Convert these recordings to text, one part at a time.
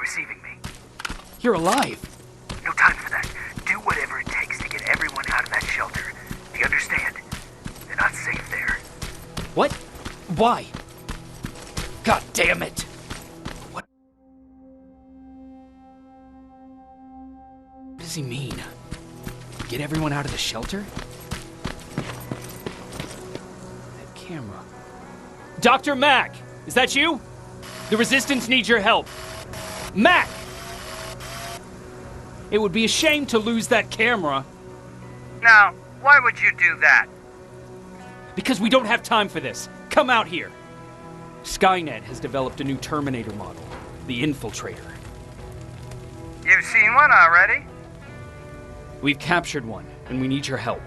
receiving me? You're alive. No time for that. Do whatever it takes to get everyone out of that shelter. Do you understand? They're not safe there. What? Why? God damn it! What does he mean? Get everyone out of the shelter? That camera. Dr. Mack! Is that you? The Resistance needs your help. Mack! It would be a shame to lose that camera. Now, why would you do that? Because we don't have time for this. Come out here. Skynet has developed a new Terminator model, the Infiltrator. You've seen one already? We've captured one, and we need your help.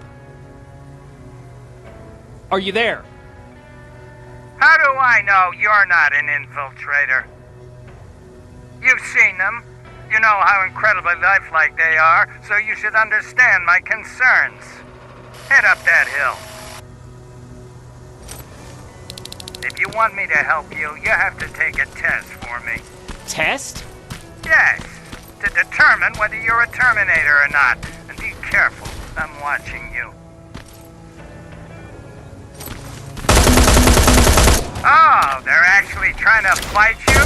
Are you there? How do I know you're not an infiltrator? You've seen them. You know how incredibly lifelike they are, so you should understand my concerns. Head up that hill. If you want me to help you, you have to take a test for me. Test? Yes, to determine whether you're a Terminator or not. And be careful, I'm watching you. Oh, they're actually trying to fight you?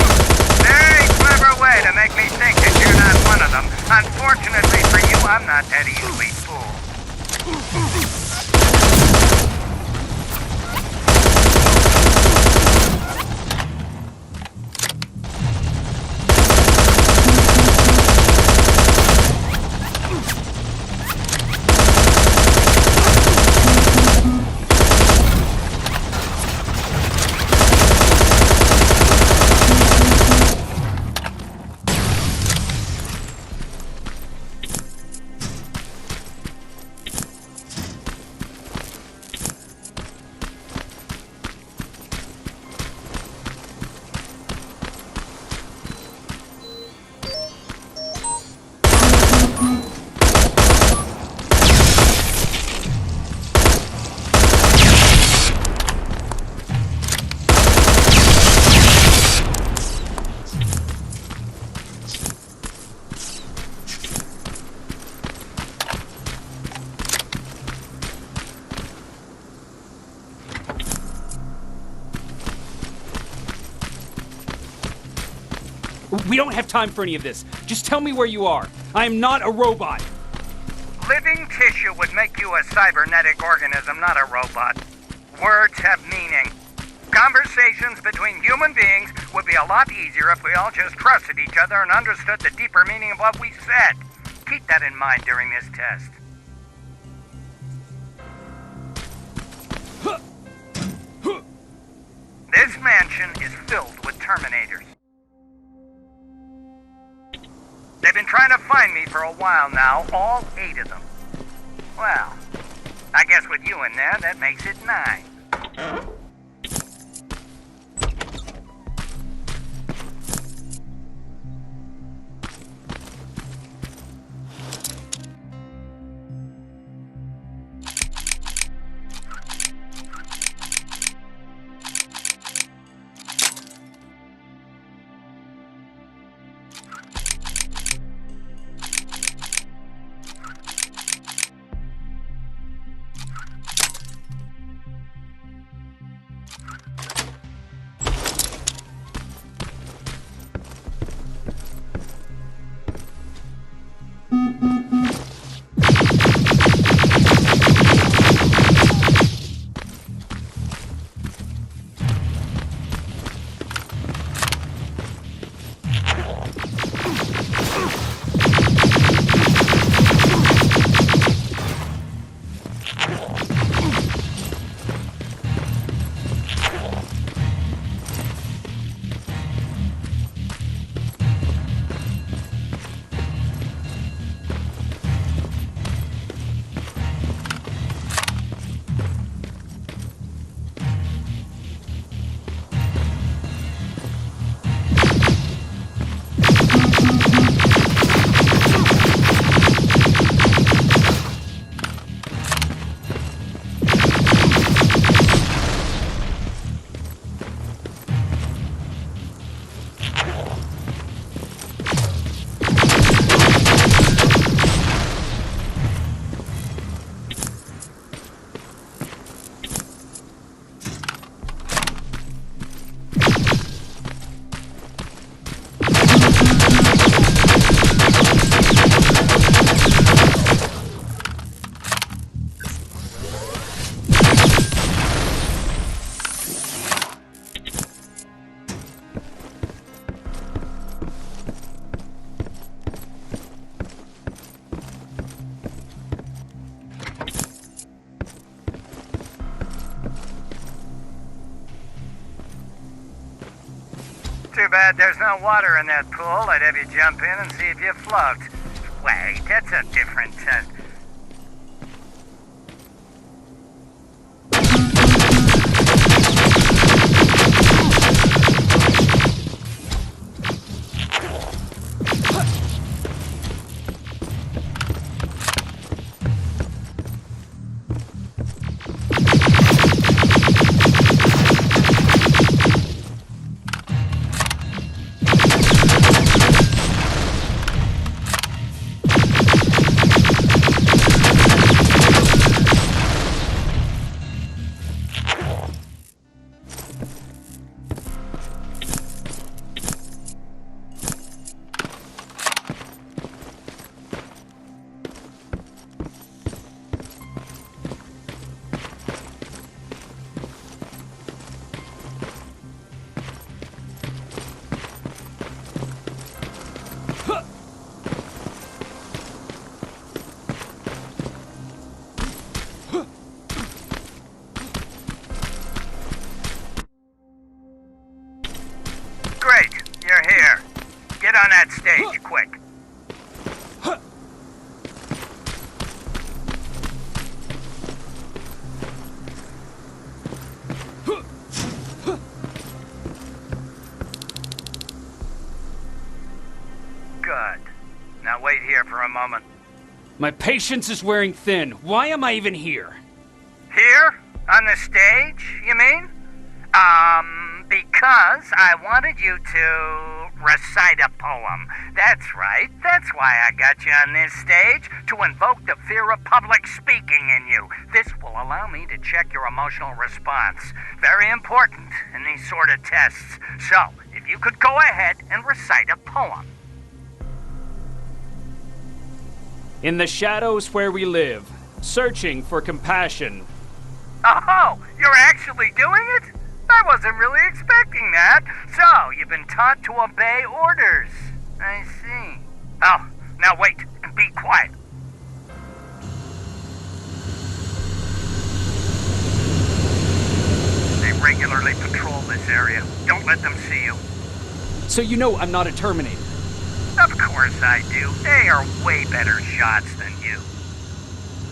Very clever way to make me think that you're not one of them. Unfortunately for you, I'm not that easily fooled. We don't have time for any of this. Just tell me where you are. I am not a robot. Living tissue would make you a cybernetic organism, not a robot. Words have meaning. Conversations between human beings would be a lot easier if we all just trusted each other and understood the deeper meaning of what we said. Keep that in mind during this test. This mansion is filled with Terminators. They've been trying to find me for a while now, all 8 of them. Well, I guess with you in there, that makes it 9. bad there's no water in that pool. I'd have you jump in and see if you float. Wait, that's a different test. Great, you're here. Get on that stage, quick. Good. Now wait here for a moment. My patience is wearing thin. Why am I even here? Here? On the stage, you mean? Because I wanted you to recite a poem. That's right. That's why I got you on this stage, to invoke the fear of public speaking in you. This will allow me to check your emotional response. Very important in these sort of tests. So, if you could go ahead and recite a poem. In the shadows where we live, searching for compassion. Oh, you're actually doing it? I wasn't really expecting that. So, you've been taught to obey orders. I see. Oh, now wait and be quiet. They regularly patrol this area. Don't let them see you. So you know I'm not a Terminator. Of course I do. They are way better shots than you.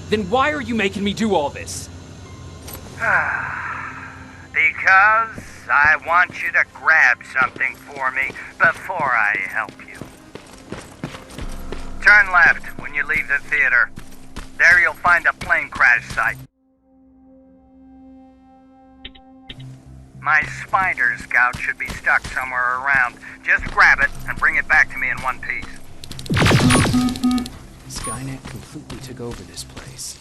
Then why are you making me do all this? Because I want you to grab something for me before I help you. Turn left when you leave the theater. There you'll find a plane crash site. My spider scout should be stuck somewhere around. Just grab it and bring it back to me in one piece. Skynet completely took over this place.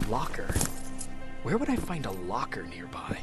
Locker? Where would I find a locker nearby?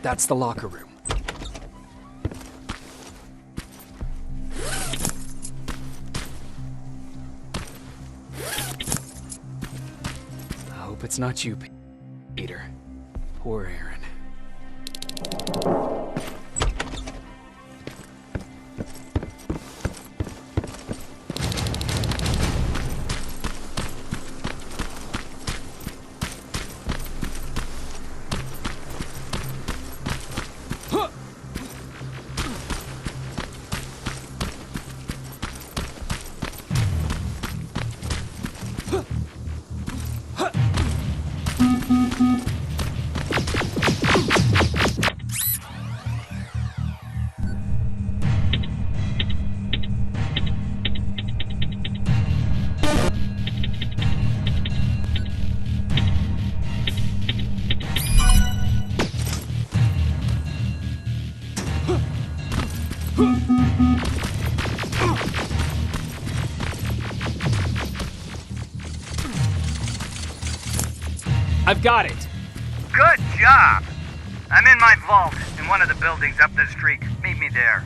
That's the locker room. I hope it's not you, Peter. Poor Aaron. I've got it! Good job! I'm in my vault in one of the buildings up the street. Meet me there.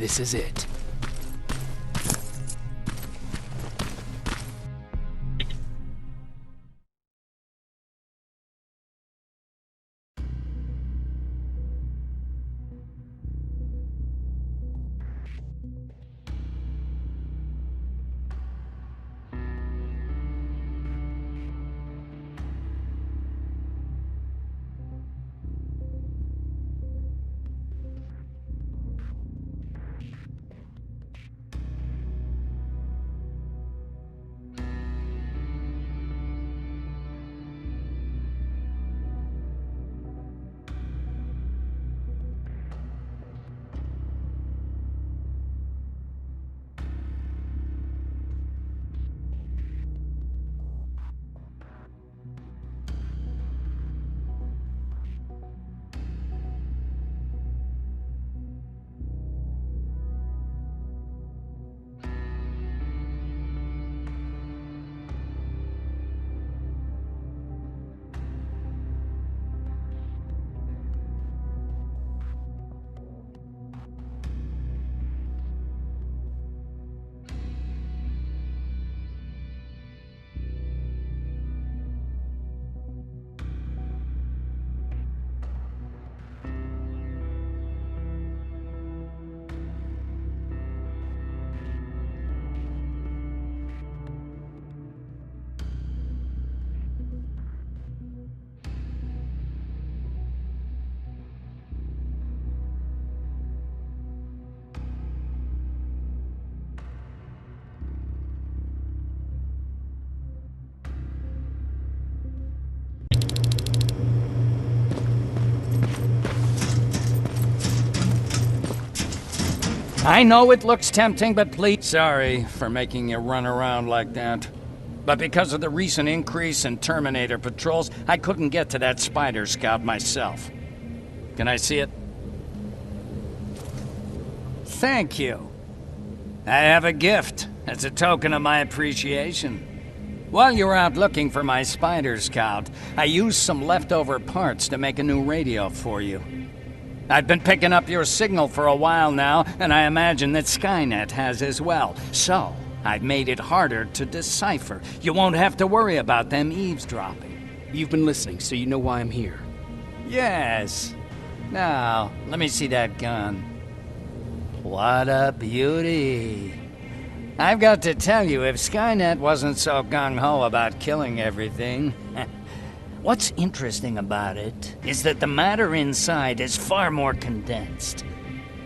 This is it. I know it looks tempting, but please... Sorry for making you run around like that. But because of the recent increase in Terminator patrols, I couldn't get to that Spider Scout myself. Can I see it? Thank you. I have a gift as a token of my appreciation. While you were out looking for my Spider Scout, I used some leftover parts to make a new radio for you. I've been picking up your signal for a while now, and I imagine that Skynet has as well. So, I've made it harder to decipher. You won't have to worry about them eavesdropping. You've been listening, so you know why I'm here. Yes. Now, let me see that gun. What a beauty. I've got to tell you, if Skynet wasn't so gung-ho about killing everything... What's interesting about it is that the matter inside is far more condensed.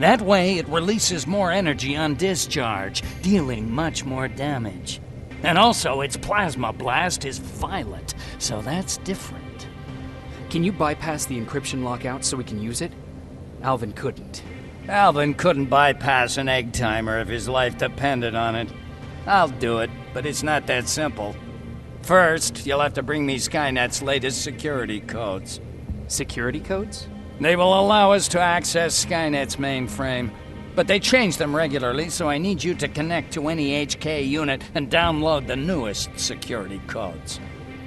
That way, it releases more energy on discharge, dealing much more damage. And also, its plasma blast is violet, so that's different. Can you bypass the encryption lockout so we can use it? Alvin couldn't. Alvin couldn't bypass an egg timer if his life depended on it. I'll do it, but it's not that simple. First, you'll have to bring me Skynet's latest security codes. Security codes? They will allow us to access Skynet's mainframe, but they change them regularly, so I need you to connect to any HK unit and download the newest security codes.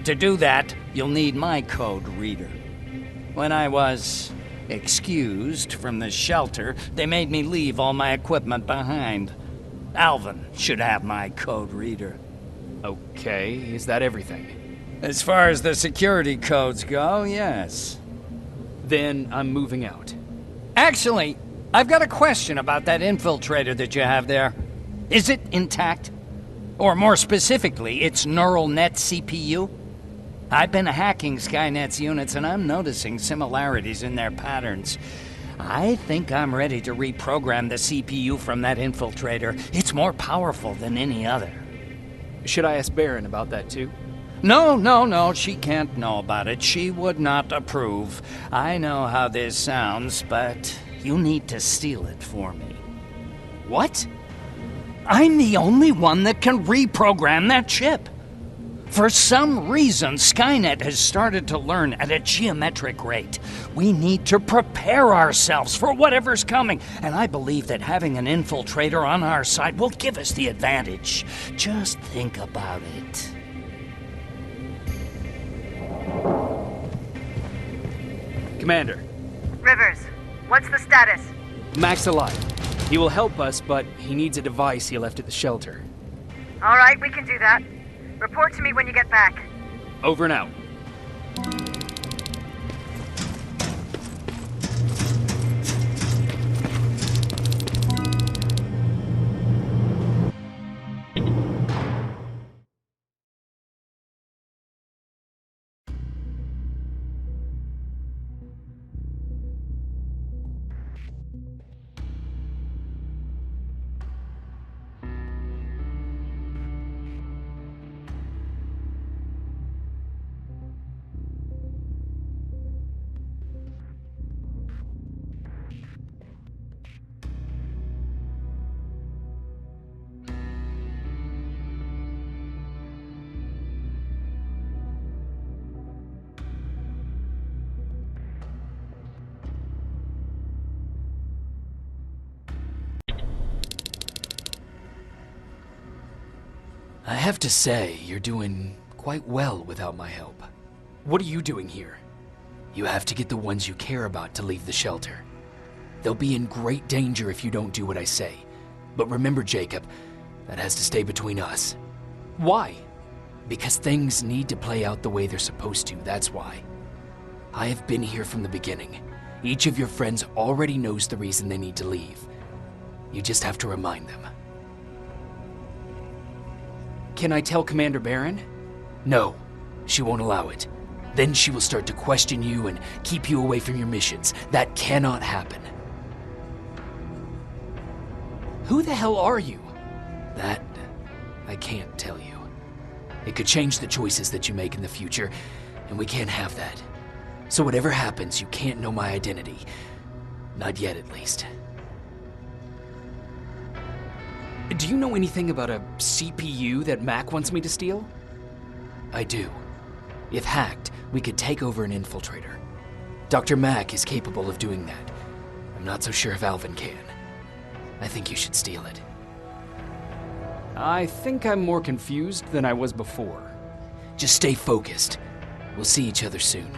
To do that, you'll need my code reader. When I was excused from the shelter, they made me leave all my equipment behind. Alvin should have my code reader. Okay, is that everything? As far as the security codes go, yes. Then I'm moving out. Actually, I've got a question about that infiltrator that you have there. Is it intact? Or more specifically, its neural net CPU? I've been hacking Skynet's units and I'm noticing similarities in their patterns. I think I'm ready to reprogram the CPU from that infiltrator. It's more powerful than any other. Should I ask Baron about that too? No, she can't know about it. She would not approve. I know how this sounds, but you need to steal it for me. What? I'm the only one that can reprogram that chip. For some reason, Skynet has started to learn at a geometric rate. We need to prepare ourselves for whatever's coming, and I believe that having an infiltrator on our side will give us the advantage. Just think about it. Commander. Rivers, what's the status? Mac's alive. He will help us, but he needs a device he left at the shelter. All right, we can do that. Report to me when you get back. Over and out. I have to say, you're doing quite well without my help. What are you doing here? You have to get the ones you care about to leave the shelter. They'll be in great danger if you don't do what I say. But remember, Jacob, that has to stay between us. Why? Because things need to play out the way they're supposed to, that's why. I have been here from the beginning. Each of your friends already knows the reason they need to leave. You just have to remind them. Can I tell Commander Baron? No, she won't allow it. Then she will start to question you and keep you away from your missions. That cannot happen. Who the hell are you? That, I can't tell you. It could change the choices that you make in the future, and we can't have that. So whatever happens, you can't know my identity. Not yet, at least. Do you know anything about a CPU that Mac wants me to steal? I do. If hacked, we could take over an infiltrator. Dr. Mac is capable of doing that. I'm not so sure if Alvin can. I think you should steal it. I think I'm more confused than I was before. Just stay focused. We'll see each other soon.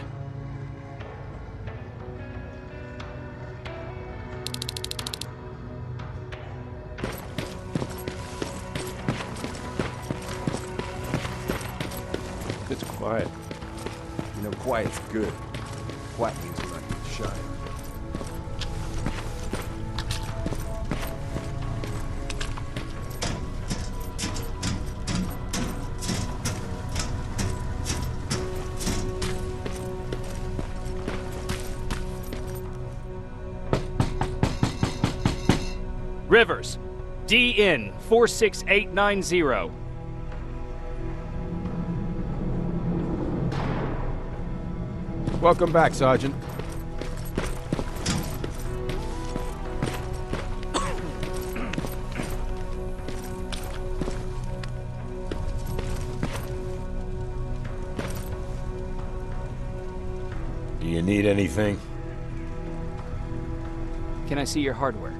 It's quiet. You know, quiet's good. Quiet means we're not getting shot. Rivers, DN 46890. Welcome back, Sergeant. Do you need anything? Can I see your hardware?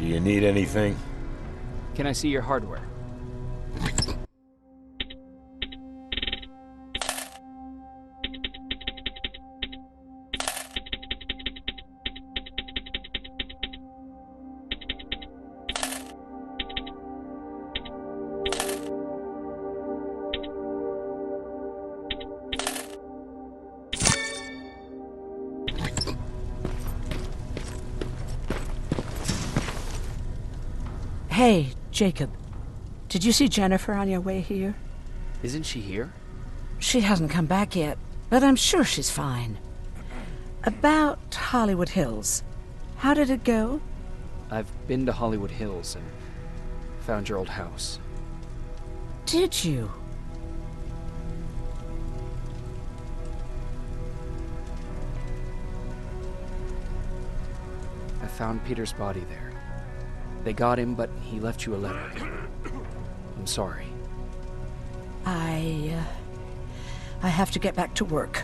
Do you need anything? Can I see your hardware? Hey, Jacob. Did you see Jennifer on your way here? Isn't she here? She hasn't come back yet, but I'm sure she's fine. About Hollywood Hills. How did it go? I've been to Hollywood Hills and found your old house. Did you? I found Peter's body there. They got him, but he left you a letter. I'm sorry. I have to get back to work.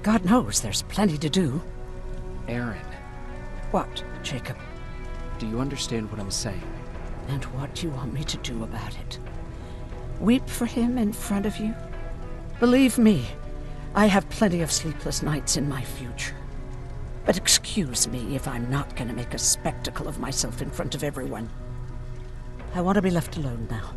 God knows there's plenty to do. Aaron, What, Jacob? do you understand what I'm saying? And what do you want me to do about it? Weep for him in front of you? Believe me, I have plenty of sleepless nights in my future. But excuse me if I'm not going to make a spectacle of myself in front of everyone. I want to be left alone now.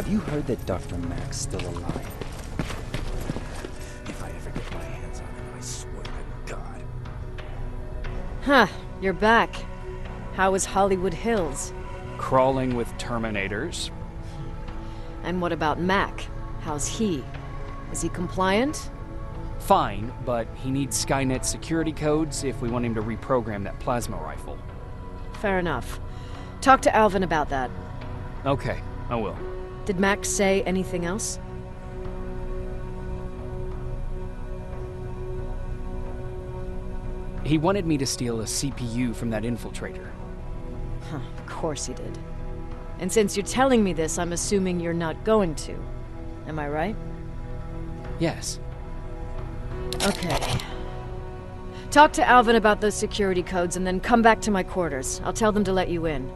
Have you heard that Dr. Mack's still alive? If I ever get my hands on him, I swear to God. Huh, you're back. How is Hollywood Hills? Crawling with Terminators. And what about Mac? How's he? Is he compliant? Fine, but he needs Skynet security codes if we want him to reprogram that plasma rifle. Fair enough. Talk to Alvin about that. Okay, I will. Did Mac say anything else? He wanted me to steal a CPU from that infiltrator. Huh, of course he did. And since you're telling me this, I'm assuming you're not going to. Am I right? Yes. Okay. Talk to Alvin about those security codes and then come back to my quarters. I'll tell them to let you in.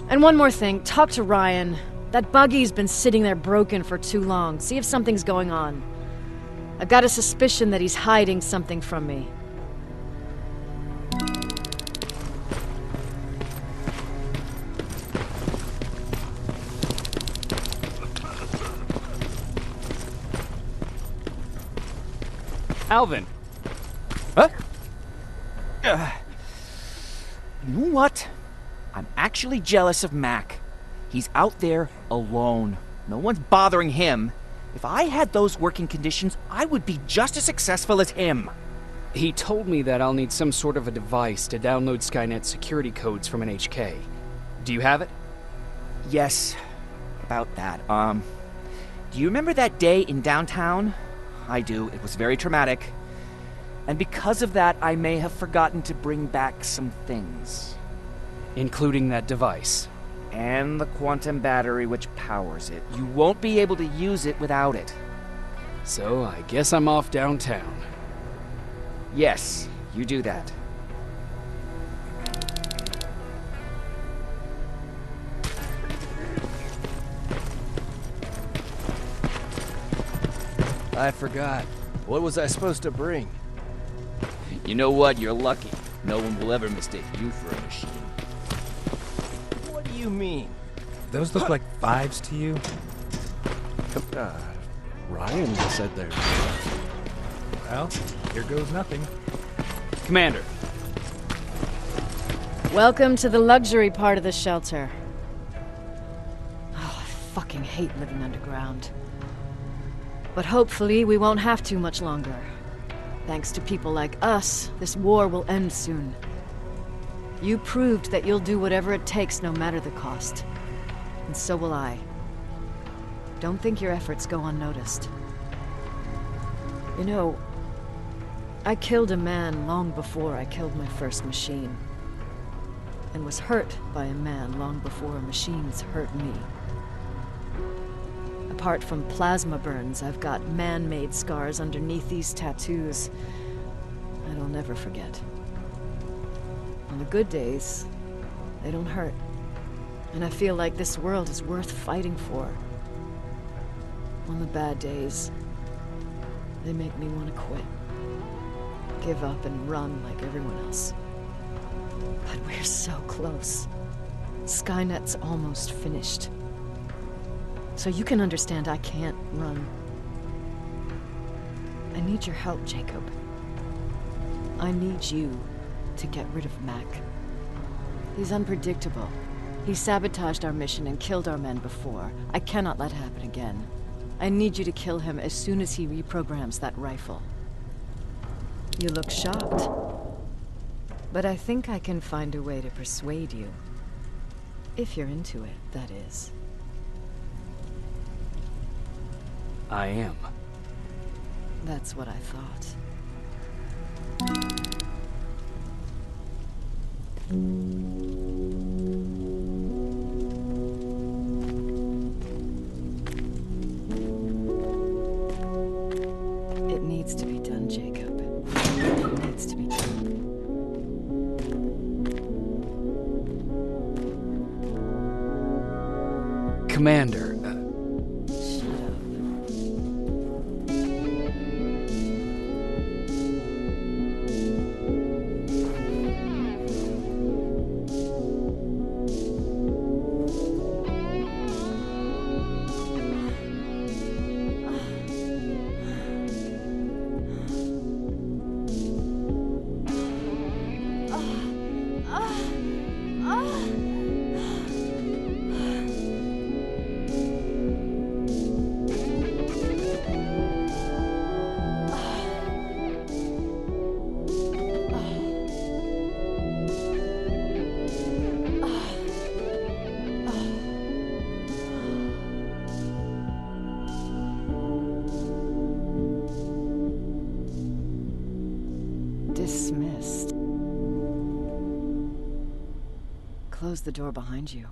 And one more thing, talk to Ryan. That buggy's been sitting there broken for too long. See if something's going on. I've got a suspicion that he's hiding something from me. Alvin! Huh? You know what? I'm actually jealous of Mac. He's out there alone. No one's bothering him. If I had those working conditions, I would be just as successful as him. He told me that I'll need some sort of a device to download Skynet security codes from an HK. Do you have it? Yes, about that. Do you remember that day in downtown? I do. It was very traumatic. And because of that, I may have forgotten to bring back some things. Including that device. And the quantum battery which powers it. You won't be able to use it without it. So I guess I'm off downtown. Yes, you do that. I forgot. What was I supposed to bring? You know what? You're lucky. No one will ever mistake you for a machine. What do you mean? Those look like fives to you? Ryan said there. Well, here goes nothing. Commander. Welcome to the luxury part of the shelter. Oh, I fucking hate living underground. But hopefully we won't have to much longer. Thanks to people like us, this war will end soon. You proved that you'll do whatever it takes no matter the cost. And so will I. Don't think your efforts go unnoticed. You know, I killed a man long before I killed my first machine. And was hurt by a man long before machines hurt me. Apart from plasma burns, I've got man-made scars underneath these tattoos that I'll never forget. On the good days, they don't hurt. And I feel like this world is worth fighting for. On the bad days, they make me want to quit. Give up and run like everyone else. But we're so close. Skynet's almost finished. So you can understand I can't run. I need your help, Jacob. I need you to get rid of Mac. He's unpredictable. He sabotaged our mission and killed our men before. I cannot let it happen again. I need you to kill him as soon as he reprograms that rifle. You look shocked. But I think I can find a way to persuade you. If you're into it, that is. I am. That's what I thought. It needs to be done, Jacob. It needs to be done. Commander, Dismissed. Close the door behind you.